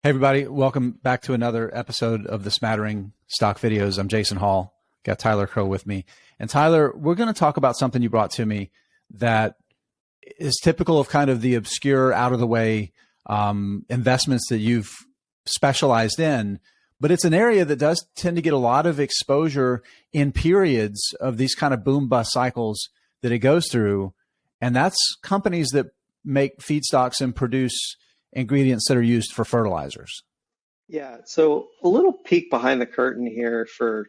Hey, everybody. Welcome back to another episode of the Smattering Stock Videos. I'm Jason Hall. Got Tyler Crow with me. And Tyler, we're going to talk about something you brought to me that is typical of kind of the obscure, out of the way investments that you've specialized in. But it's an area that does tend to get a lot of exposure in periods of these kind of boom bust cycles that it goes through. And that's companies that make feedstocks and produce ingredients that are used for fertilizers. Yeah, so a little peek behind the curtain here for,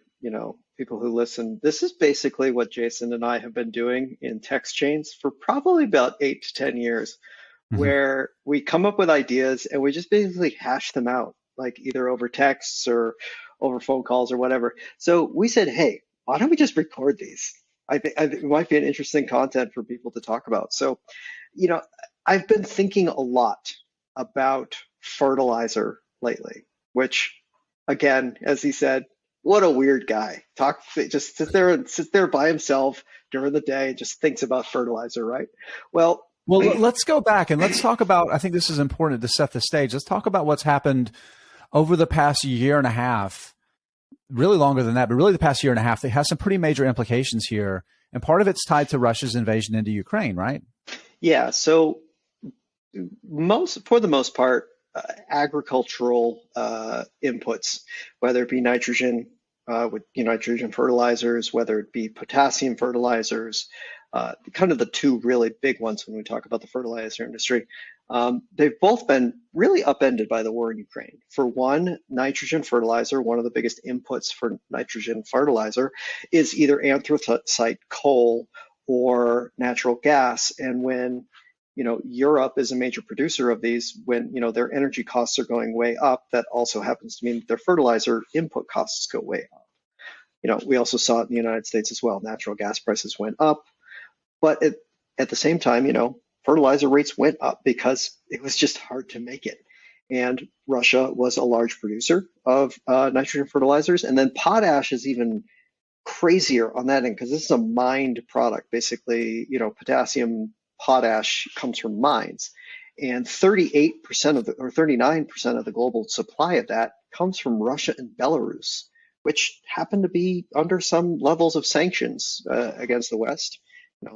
people who listen. This is basically what Jason and I have been doing in text chains for probably about 8 to 10 years, Mm-hmm. where we come up with ideas and we just basically hash them out, like either over texts or over phone calls or whatever. So we said, hey, why don't we just record these? I think it might be an interesting content for people to talk about. So, you know, I've been thinking a lot about fertilizer lately, which again, as he said, what a weird guy. Just sits there by himself during the day and just thinks about fertilizer, right? Well, Let's go back and let's talk about, I think this is important to set the stage. Let's talk about what's happened over the past year and a half, really longer than that, but really the past year and a half. That has some pretty major implications here. And part of it's tied to Russia's invasion into Ukraine, right? yeah, so for the most part, agricultural inputs, whether it be nitrogen with nitrogen fertilizers, whether it be potassium fertilizers, kind of the two really big ones when we talk about the fertilizer industry. They've both been really upended by the war in Ukraine. For one, nitrogen fertilizer, one of the biggest inputs for nitrogen fertilizer, is either anthracite coal or natural gas. And when Europe is a major producer of these, when their energy costs are going way up, that also happens to mean that their fertilizer input costs go way up. We also saw it in the United States as well. Natural gas prices went up, but at the same time, fertilizer rates went up because it was just hard to make it. And Russia was a large producer of nitrogen fertilizers, and then potash is even crazier on that end because this is a mined product. Basically, potassium potash comes from mines, and 38% or 39% of the global supply of that comes from Russia and Belarus, which happen to be under some levels of sanctions against the West.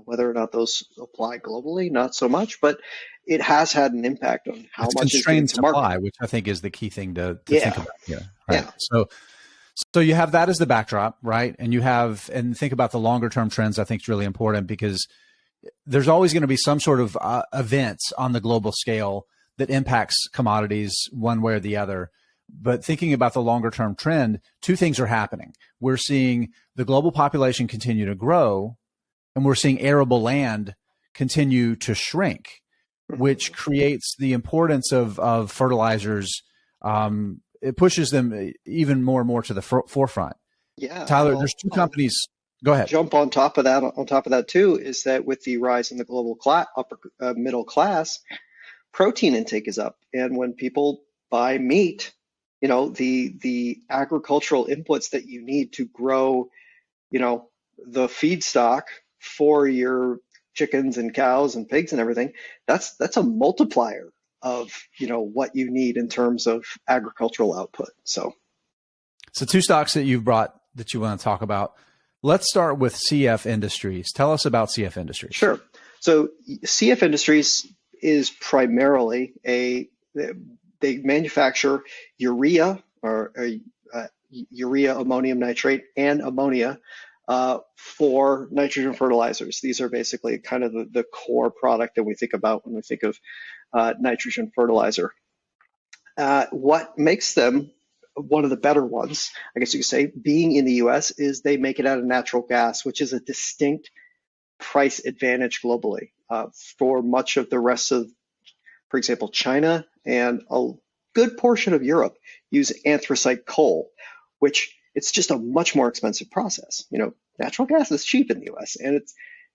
Whether or not those apply globally, not so much, but it has had an impact on how It's much is constrained getting to market. supply, which I think is the key thing to think Yeah, about here. Right. yeah, So you have that as the backdrop, right? And think about the longer term trends. I think is really important because there's always going to be some sort of events on the global scale that impacts commodities one way or the other. But thinking about the longer term trend, two things are happening. We're seeing the global population continue to grow, and we're seeing arable land continue to shrink, which creates the importance of fertilizers. It pushes them even more and more to the forefront. yeah. Tyler, there's two companies. Go ahead. Jump on top of that. On top of that, too, is that with the rise in the global middle class, protein intake is up, and when people buy meat, the agricultural inputs that you need to grow, the feedstock for your chickens and cows and pigs and everything, that's a multiplier of what you need in terms of agricultural output. So two stocks that you've brought that you want to talk about. Let's start with CF Industries. Tell us about CF Industries. Sure. So CF Industries is primarily they manufacture urea or urea ammonium nitrate and ammonia for nitrogen fertilizers. These are basically kind of the core product that we think about when we think of nitrogen fertilizer. What makes them one of the better ones, I guess you could say, being in the US, is they make it out of natural gas, which is a distinct price advantage globally. For much of the rest of, for example, China and a good portion of Europe use anthracite coal, which it's just a much more expensive process. Natural gas is cheap in the US, and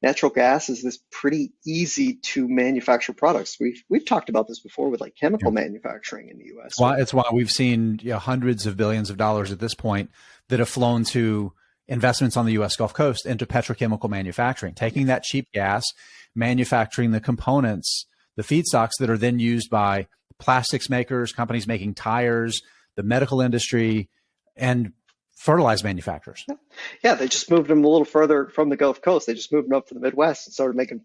natural gas is this pretty easy to manufacture products. We've talked about this before with like chemical manufacturing in the US. It's why we've seen hundreds of billions of dollars at this point that have flown to investments on the US Gulf Coast into petrochemical manufacturing, taking that cheap gas, manufacturing the components, the feedstocks that are then used by plastics makers, companies making tires, the medical industry, and fertilizer manufacturers. Yeah, they just moved them a little further from the Gulf Coast. They just moved them up to the Midwest and started making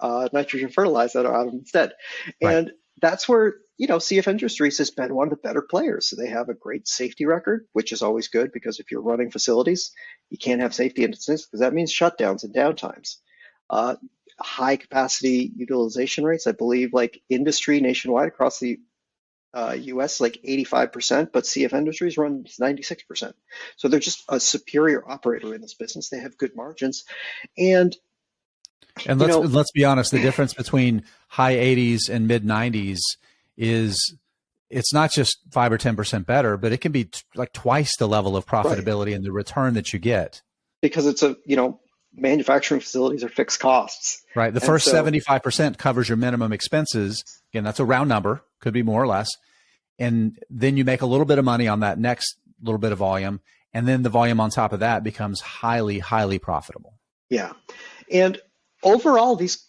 nitrogen fertilizer out of them instead. Right. And that's where, CF Industries has been one of the better players. So they have a great safety record, which is always good because if you're running facilities, you can't have safety incidents because that means shutdowns and downtimes. High capacity utilization rates, I believe, like industry nationwide across the US, like 85%, but CF Industries runs 96%. So they're just a superior operator in this business. They have good margins. And let's be honest, the difference between high 80s and mid 90s is it's not just 5 or 10% better, but it can be like twice the level of profitability right. and the return that you get. Because it's manufacturing facilities are fixed costs. Right. The first 75% covers your minimum expenses. Again, that's a round number, could be more or less. And then you make a little bit of money on that next little bit of volume. And then the volume on top of that becomes highly, highly profitable. Yeah. And overall, these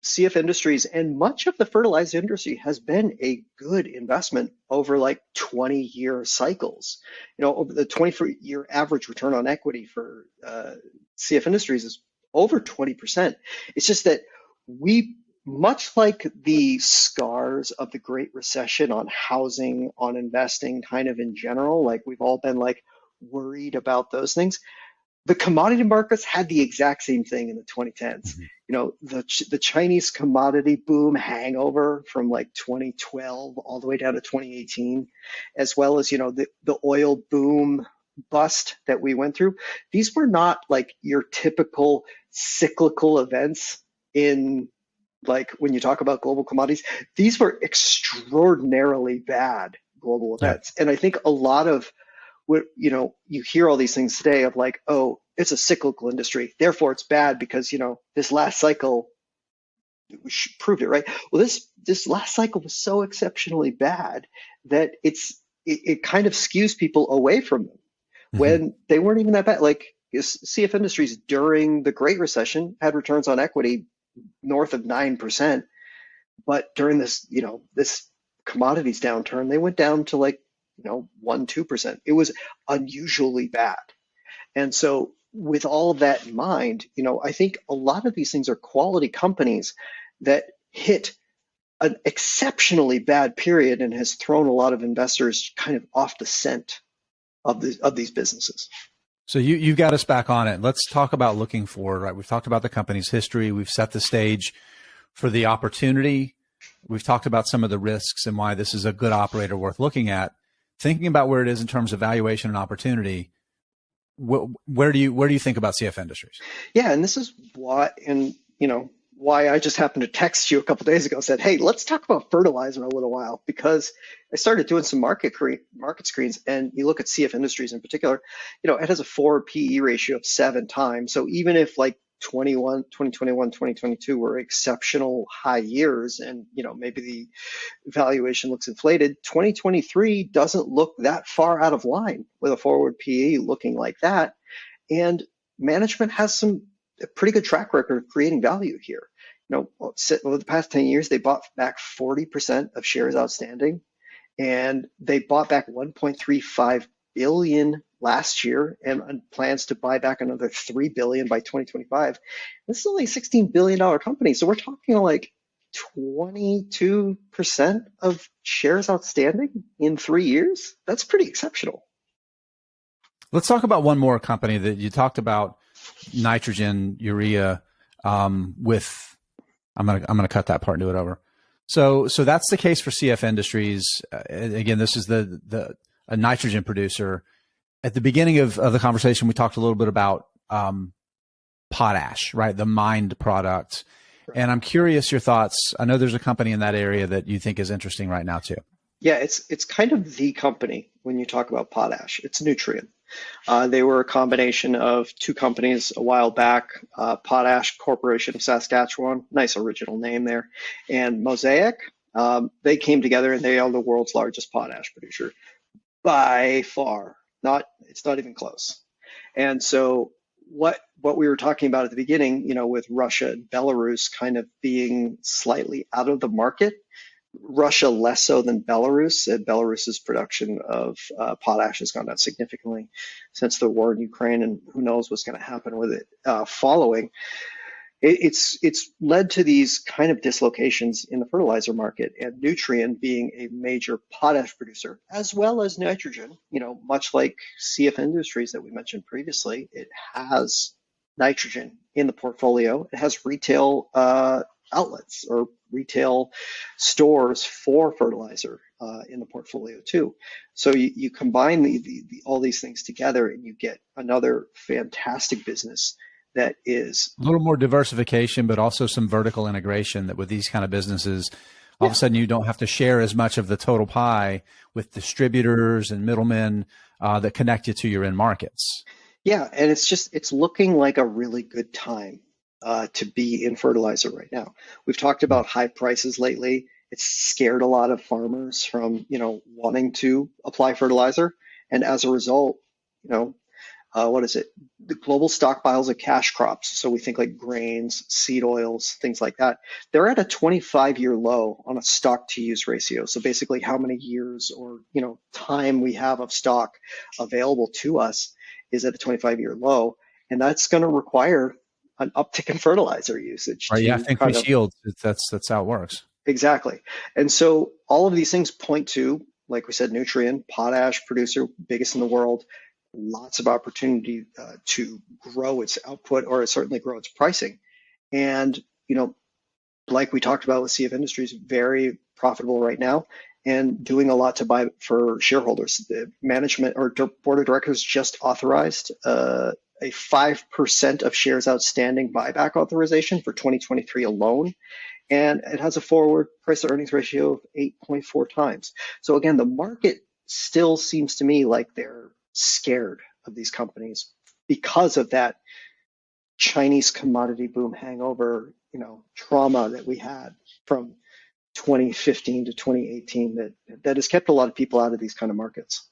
CF Industries and much of the fertilizer industry has been a good investment over like 20-year cycles. Over the 20-year average return on equity for CF Industries is over 20%. It's just that much like the scars of the Great Recession on housing, on investing, kind of in general, like we've all been like worried about those things. The commodity markets had the exact same thing in the 2010s. The Chinese commodity boom hangover from like 2012 all the way down to 2018, as well as, the oil boom bust that we went through. These were not like your typical cyclical events in like when you talk about global commodities. These were extraordinarily bad global events. And I think a lot of what, you hear all these things today of like, oh, it's a cyclical industry, therefore it's bad because, this last cycle proved it, right? Well, this last cycle was so exceptionally bad that it kind of skews people away from them when they weren't even that bad. Like CF Industries during the Great Recession had returns on equity north of 9%, but during this, this commodities downturn, they went down to like 1-2%. It was unusually bad. And so with all of that in mind, I think a lot of these things are quality companies that hit an exceptionally bad period and has thrown a lot of investors kind of off the scent of these businesses. So you've got us back on it. Let's talk about looking forward, right? We've talked about the company's history. We've set the stage for the opportunity. We've talked about some of the risks and why this is a good operator worth looking at. Thinking about where it is in terms of valuation and opportunity, where do you think about CF Industries? Yeah, and this is why I just happened to text you a couple of days ago, said, hey, let's talk about fertilizer a little while, because I started doing some market screens, and you look at CF Industries in particular, it has a forward PE ratio of 7 times. So even if like 2021, 2022 were exceptional high years and, maybe the valuation looks inflated, 2023 doesn't look that far out of line with a forward PE looking like that. And management has a pretty good track record of creating value here. Over the past 10 years, they bought back 40% of shares outstanding, and they bought back 1.35 billion last year and plans to buy back another 3 billion by 2025. This is only a $16 billion company. So we're talking like 22% of shares outstanding in 3 years. That's pretty exceptional. Let's talk about one more company that you talked about, nitrogen, urea, with, I'm gonna cut that part and do it over. So that's the case for CF Industries. Again, this is a nitrogen producer. At the beginning of the conversation, we talked a little bit about potash, right? The mined product. And I'm curious your thoughts. I know there's a company in that area that you think is interesting right now too. Yeah, it's kind of the company when you talk about potash. It's Nutrien. They were a combination of 2 companies a while back, Potash Corporation of Saskatchewan, nice original name there, and Mosaic. They came together and they are the world's largest potash producer by far. It's not even close. And so what we were talking about at the beginning, with Russia and Belarus kind of being slightly out of the market, Russia less so than Belarus. Belarus's production of potash has gone down significantly since the war in Ukraine, and who knows what's going to happen with it following. It's led to these kind of dislocations in the fertilizer market, and Nutrien being a major potash producer as well as nitrogen. Much like CF Industries that we mentioned previously, it has nitrogen in the portfolio. It has retail outlets or retail stores for fertilizer in the portfolio too. So you combine all these things together, and you get another fantastic business that is a little more diversification, but also some vertical integration that with these kind of businesses, all of a sudden you don't have to share as much of the total pie with distributors and middlemen that connect you to your end markets. Yeah, and it's looking like a really good time to be in fertilizer right now. We've talked about high prices lately. It's scared a lot of farmers from, wanting to apply fertilizer. And as a result, what is it? The global stockpiles of cash crops. So we think like grains, seed oils, things like that. They're at a 25-year low on a stock to use ratio. So basically how many years or, time we have of stock available to us is at a 25-year low. And that's going to require an uptick in fertilizer usage. Right. Yeah, I think we shield. That's how it works. Exactly. And so all of these things point to, like we said, Nutrien, potash producer, biggest in the world, lots of opportunity to grow its output or certainly grow its pricing. And, like we talked about with CF Industries, very profitable right now and doing a lot to buy for shareholders. The management or board of directors just authorized a 5% of shares outstanding buyback authorization for 2023 alone. And it has a forward price to earnings ratio of 8.4 times. So again, the market still seems to me like they're scared of these companies because of that Chinese commodity boom hangover, trauma that we had from 2015 to 2018 that has kept a lot of people out of these kind of markets.